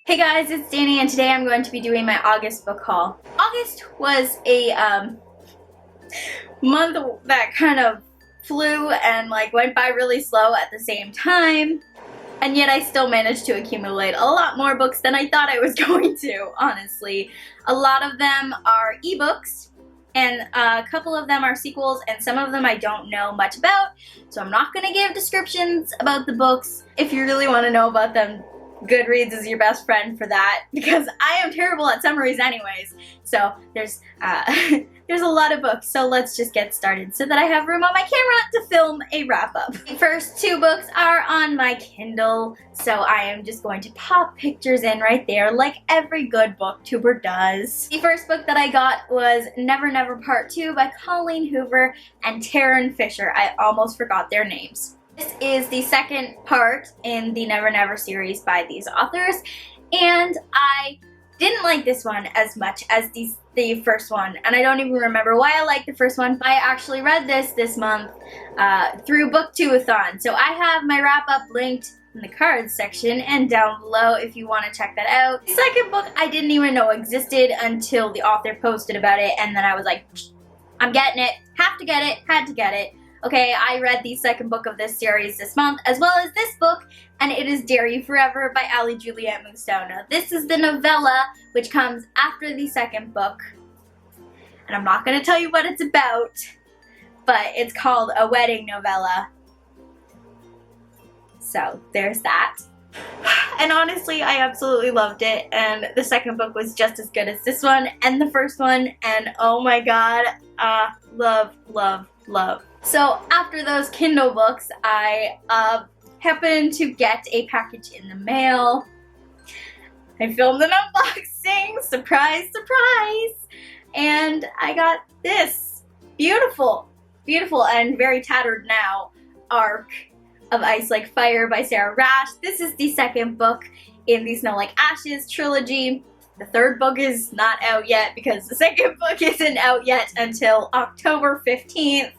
Hey guys, it's Danny and today I'm going to be doing my August book haul. August was a month that kind of flew and went by really slow at the same time, and yet I still managed to accumulate a lot more books than I thought I was going to, honestly. A lot of them are ebooks and a couple of them are sequels, and some of them I don't know much about, so I'm not going to give descriptions about the books. If you really want to know about them, Goodreads is your best friend for that, because I am terrible at summaries anyways. So there's a lot of books, so let's just get started so that I have room on my camera to film a wrap-up. The first two books are on my Kindle, so I am just going to pop pictures in right there like every good booktuber does. The first book that I got was Never Never Part 2 by Colleen Hoover and Taryn Fisher. I almost forgot their names. This is the second part in the Never Never series by these authors, and I didn't like this one as much as the first one, and I don't even remember why I liked the first one. I actually read this month through Booktube-a-thon, so I have my wrap-up linked in the cards section and down below if you want to check that out. The second book I didn't even know existed until the author posted about it, and then I was like, I'm getting it, have to get it, had to get it. Okay, I read the second book of this series this month, as well as this book, and it is Dare You Forever by Ali Juliet Mustono. This is the novella, which comes after the second book, and I'm not going to tell you what it's about, but it's called a wedding novella. So, there's that. And honestly, I absolutely loved it, and the second book was just as good as this one, and the first one, and oh my god, love, love, love. So after those Kindle books, I happened to get a package in the mail. I filmed an unboxing, surprise, surprise, and I got this beautiful, beautiful and very tattered now Arc of Ice Like Fire by Sarah Rash. This is the second book in the Snow Like Ashes trilogy. The third book is not out yet because the second book isn't out yet until October 15th.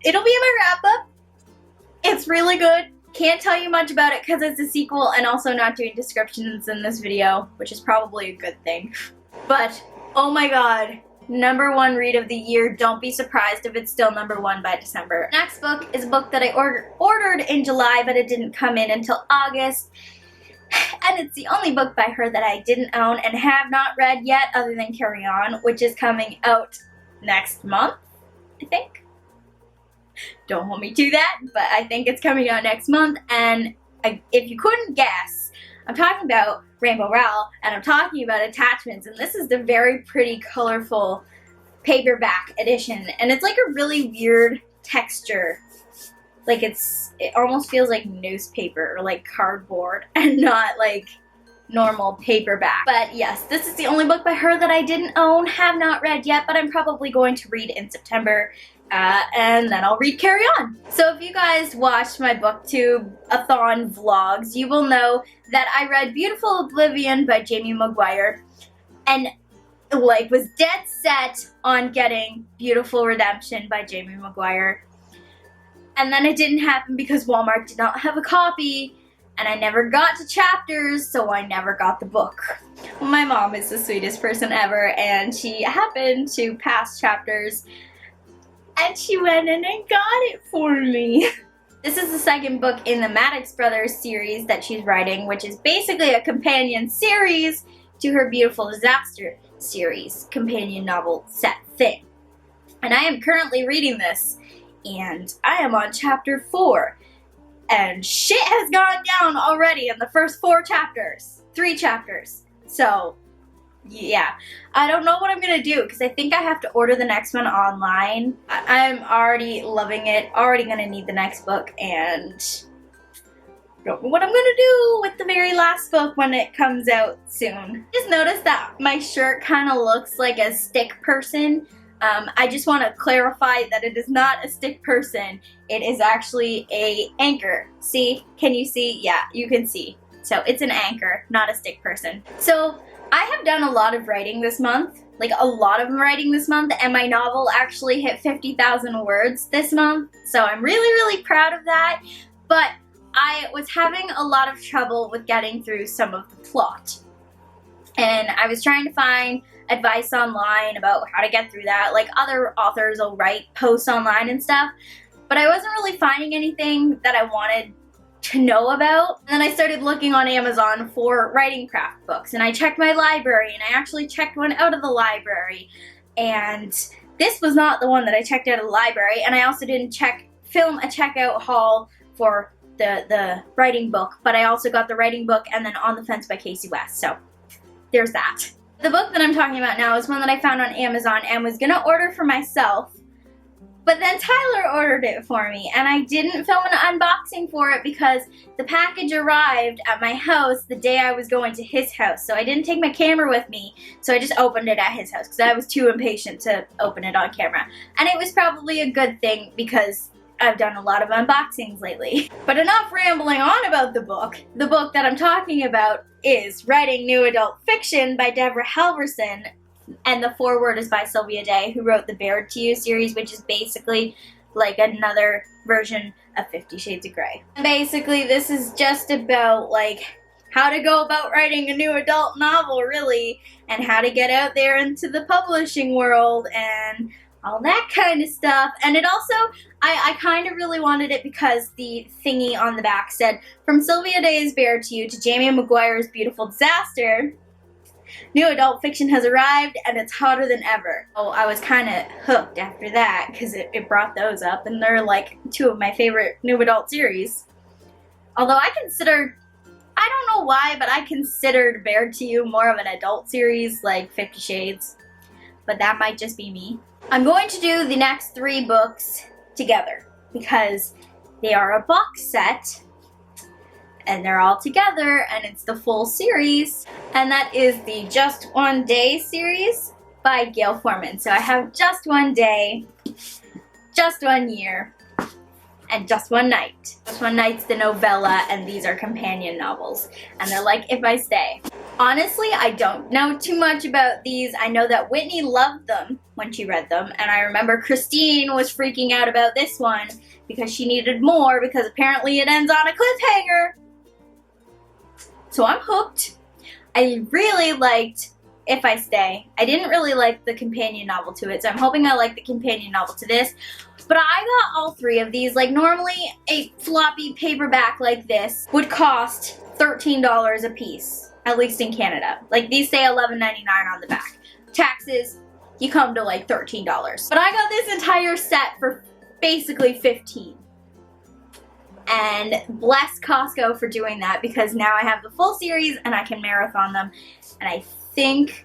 It'll be in my wrap-up. It's really good. Can't tell you much about it because it's a sequel and also not doing descriptions in this video, which is probably a good thing. But, oh my god, #1 read of the year. Don't be surprised if it's still #1 by December. Next book is a book that I ordered in July, but it didn't come in until August. And it's the only book by her that I didn't own and have not read yet other than Carry On, which is coming out next month, I think. Don't hold me to that, but I think it's coming out next month, and if you couldn't guess, I'm talking about Rainbow Rowell, and I'm talking about attachments, and this is the very pretty, colorful paperback edition, and it's like a really weird texture. Like it almost feels like newspaper or like cardboard, and not like normal paperback. But yes, this is the only book by her that I didn't own, have not read yet, but I'm probably going to read in September. And then I'll read Carry On. So if you guys watched my Booktube-a-thon vlogs, you will know that I read Beautiful Oblivion by Jamie Maguire and was dead set on getting Beautiful Redemption by Jamie Maguire. And then it didn't happen because Walmart did not have a copy, and I never got to chapters, so I never got the book. My mom is the sweetest person ever, and she happened to pass chapters, and she went in and got it for me. This is the second book in the Maddox Brothers series that she's writing, which is basically a companion series to her Beautiful Disaster series, companion novel set thing. And I am currently reading this, and I am on chapter 4. And shit has gone down already in the first 3 chapters. So, yeah, I don't know what I'm gonna do because I think I have to order the next one online. I'm already loving it, already gonna need the next book, and don't know what I'm gonna do with the very last book when it comes out soon. Just noticed that my shirt kind of looks like a stick person. I just want to clarify that it is not a stick person. It is actually a anchor. See? Can you see? Yeah, you can see. So it's an anchor, not a stick person. So I have done a lot of writing this month, and my novel actually hit 50,000 words this month, so I'm really, really proud of that. But I was having a lot of trouble with getting through some of the plot. And I was trying to find advice online about how to get through that. Like, other authors will write posts online and stuff, but I wasn't really finding anything that I wanted to know about. And then I started looking on Amazon for writing craft books, and I checked my library, and I actually checked one out of the library, and this was not the one that I checked out of the library. And I also didn't film a checkout haul for the writing book, but I also got the writing book and then On the Fence by Casey West, so there's that. The book that I'm talking about now is one that I found on Amazon and was gonna order for myself, but then Tyler ordered it for me, and I didn't film an unboxing for it because the package arrived at my house the day I was going to his house, so I didn't take my camera with me, so I just opened it at his house because I was too impatient to open it on camera. And it was probably a good thing because I've done a lot of unboxings lately. But enough rambling on about the book. The book that I'm talking about is Writing New Adult Fiction by Deborah Halverson, and the foreword is by Sylvia Day, who wrote the Bared to You series, which is basically like another version of 50 Shades of Grey. And basically this is just about like how to go about writing a new adult novel, really, and how to get out there into the publishing world and all that kind of stuff. And it also, I kind of really wanted it because the thingy on the back said, from Sylvia Day's Bared to You to Jamie McGuire's Beautiful Disaster, new adult fiction has arrived and it's hotter than ever. Oh, I was kind of hooked after that because it brought those up, and they're like two of my favorite new adult series. Although I don't know why, but I considered Bared to You more of an adult series like 50 Shades, but that might just be me. I'm going to do the next 3 books together because they are a box set and they're all together and it's the full series, and that is the Just One Day series by Gail Foreman. So I have Just One Day, Just One Year, and Just One Night. Just One Night's the novella, and these are companion novels, and they're like If I Stay. Honestly, I don't know too much about these. I know that Whitney loved them when she read them, and I remember Christine was freaking out about this one because she needed more because apparently it ends on a cliffhanger. So I'm hooked. I really liked If I Stay. I didn't really like the companion novel to it, so I'm hoping I like the companion novel to this. But I got all 3 of these. Like, normally a floppy paperback like this would cost $13 a piece, at least in Canada. Like, these say $11.99 on the back. Taxes, you come to like $13. But I got this entire set for basically $15. And bless Costco for doing that, because now I have the full series and I can marathon them. And I think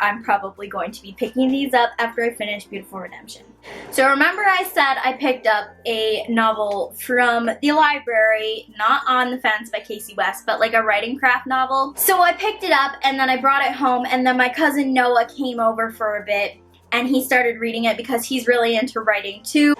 I'm probably going to be picking these up after I finish Beautiful Redemption. So remember I said I picked up a novel from the library, not On the Fence by Casey West, but like a writing craft novel. So I picked it up and then I brought it home, and then my cousin Noah came over for a bit and he started reading it because he's really into writing too.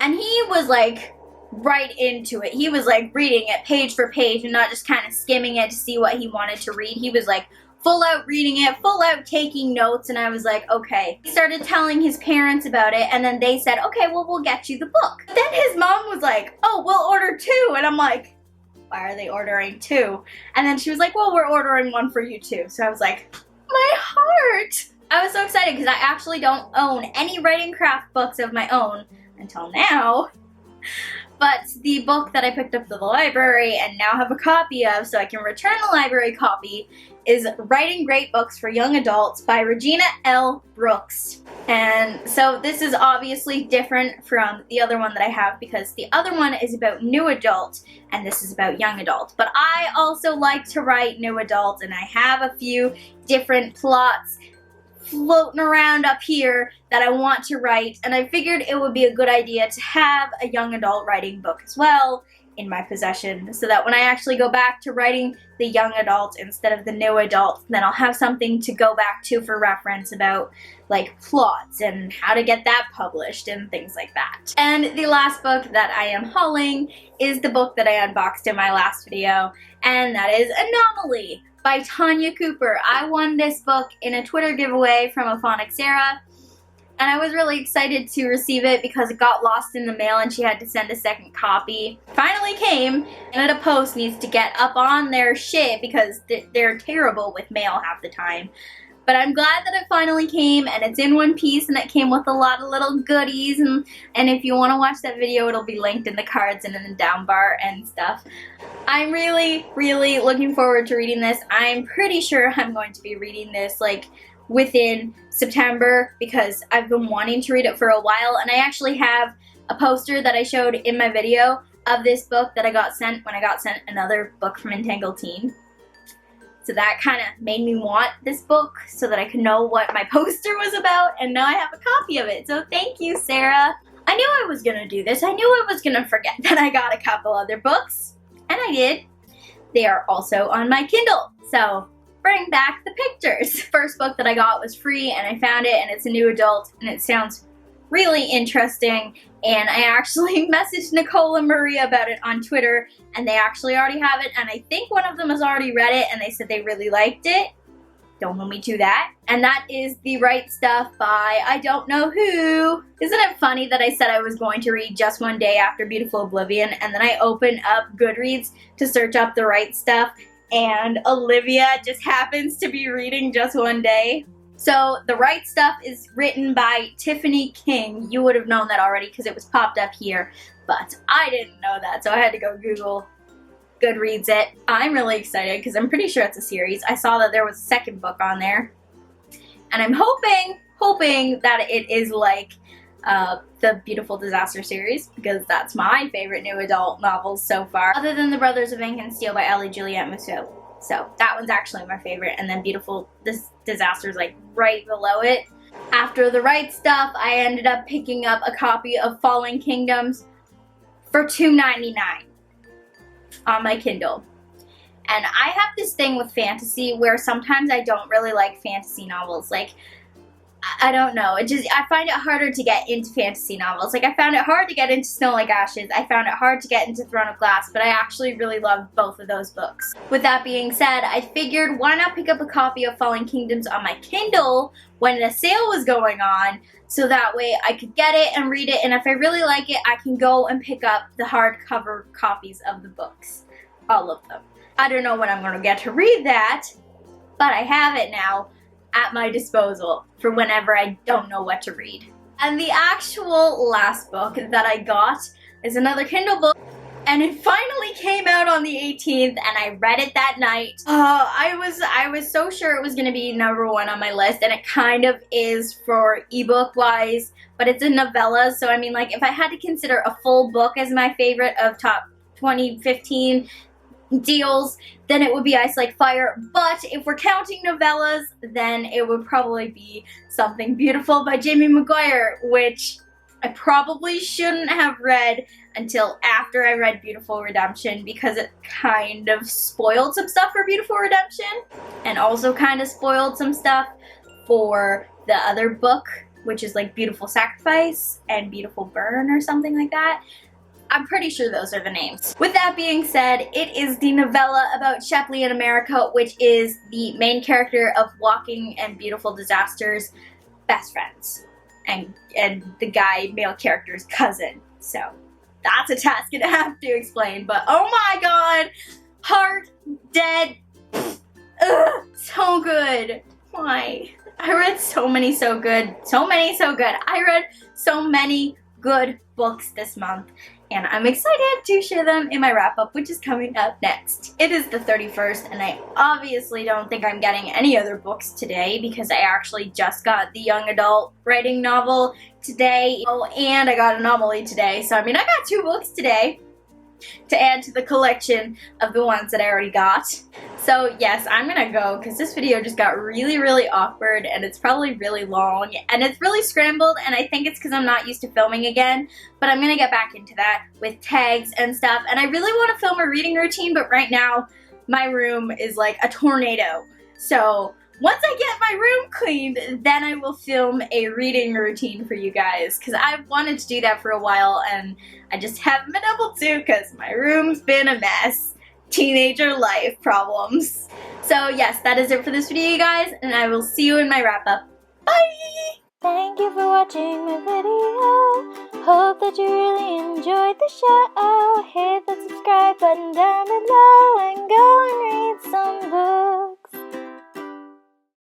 And he was like right into it. He was like reading it page for page and not just kind of skimming it to see what he wanted to read. He was like full out reading it, full out taking notes, and I was like, okay. He started telling his parents about it, and then they said, okay, well, we'll get you the book. But then his mom was like, oh, we'll order 2, and I'm like, why are they ordering 2? And then she was like, well, we're ordering 1 for you too. So I was like, my heart! I was so excited because I actually don't own any writing craft books of my own until now. But the book that I picked up at the library and now have a copy of so I can return the library copy is Writing Great Books for Young Adults by Regina L. Brooks. And so this is obviously different from the other one that I have because the other one is about new adult and this is about young adult. But I also like to write new adult, and I have a few different plots floating around up here that I want to write, and I figured it would be a good idea to have a young adult writing book as well in my possession, so that when I actually go back to writing the young adult instead of the new adult, then I'll have something to go back to for reference about like plots and how to get that published and things like that. And the last book that I am hauling is the book that I unboxed in my last video, and that is Anomaly by Tanya Cooper. I won this book in a Twitter giveaway from a Phonics Sarah, And I was really excited to receive it because it got lost in the mail and she had to send a second copy. Finally came, and a post needs to get up on their shit because they're terrible with mail half the time. But I'm glad that it finally came, and it's in one piece, and it came with a lot of little goodies, and if you want to watch that video, it'll be linked in the cards and in the down bar and stuff. I'm really, really looking forward to reading this. I'm pretty sure I'm going to be reading this, like, within September, because I've been wanting to read it for a while, and I actually have a poster that I showed in my video of this book that I got sent when I got sent another book from Entangled Teen. So that kind of made me want this book so that I could know what my poster was about, and now I have a copy of it. So thank you, Sarah. I knew I was going to do this. I knew I was going to forget that I got a couple other books, and I did. They are also on my Kindle, so bring back the pictures. First book that I got was free, and I found it, and it's a new adult, and it sounds really interesting, and I actually messaged Nicole and Maria about it on Twitter, and they actually already have it, and I think one of them has already read it, and they said they really liked it. Don't hold me to that. And that is The Right Stuff by I don't know who. Isn't it funny that I said I was going to read Just One Day after Beautiful Oblivion, and then I opened up Goodreads to search up The Right Stuff, and Olivia just happens to be reading Just One Day. So The Right Stuff is written by Tiffany King. You would have known that already because it was popped up here, but I didn't know that, so I had to go Google Goodreads it. I'm really excited because I'm pretty sure it's a series. I saw that there was a second book on there, and I'm hoping that it is like the Beautiful Disaster series, because that's my favorite new adult novels so far, other than The Brothers of Ink and Steel by Ellie Juliette Musso. So that one's actually my favorite, and then Beautiful Disaster is like right below it. After The Right Stuff, I ended up picking up a copy of Fallen Kingdoms for $2.99 on my Kindle. And I have this thing with fantasy where sometimes I don't really like fantasy novels. Like, I don't know. I find it harder to get into fantasy novels. Like, I found it hard to get into Snow Like Ashes. I found it hard to get into Throne of Glass, but I actually really loved both of those books. With that being said, I figured why not pick up a copy of Fallen Kingdoms on my Kindle when the sale was going on, so that way I could get it and read it, and if I really like it, I can go and pick up the hardcover copies of the books. All of them. I don't know when I'm going to get to read that, but I have it now at my disposal for whenever I don't know what to read. And the actual last book that I got is another Kindle book, and it finally came out on the 18th, and I read it that night. I was so sure it was going to be #1 on my list, and it kind of is for ebook wise, but it's a novella, so I mean, like, if I had to consider a full book as my favorite of top 2015 deals, then it would be Ice Like Fire, but if we're counting novellas, then it would probably be Something Beautiful by Jamie Maguire, which I probably shouldn't have read until after I read Beautiful Redemption, because it kind of spoiled some stuff for Beautiful Redemption, and also kind of spoiled some stuff for the other book, which is like Beautiful Sacrifice and Beautiful Burn or something like that. I'm pretty sure those are the names. With that being said, it is the novella about Shepley in America, which is the main character of Walking and Beautiful Disaster's best friends, and the male character's cousin. So that's a task and a half to explain, but oh my god, heart dead. Ugh, so good. Why? I read so many so good. I read so many good books this month, and I'm excited to share them in my wrap-up, which is coming up next. It is the 31st, and I obviously don't think I'm getting any other books today because I actually just got the young adult writing novel today. Oh, and I got Anomaly today, so I mean, I got 2 books today to add to the collection of the ones that I already got. So yes, I'm gonna go because this video just got really, really awkward, and it's probably really long, and it's really scrambled, and I think it's because I'm not used to filming again, but I'm gonna get back into that with tags and stuff, and I really want to film a reading routine, but right now my room is like a tornado. So once I get my room cleaned, then I will film a reading routine for you guys, because I've wanted to do that for a while, and I just haven't been able to because my room's been a mess. Teenager life problems. So yes, that is it for this video, you guys, and I will see you in my wrap-up. Bye! Thank you for watching my video. Hope that you really enjoyed the show. Hit the subscribe button down below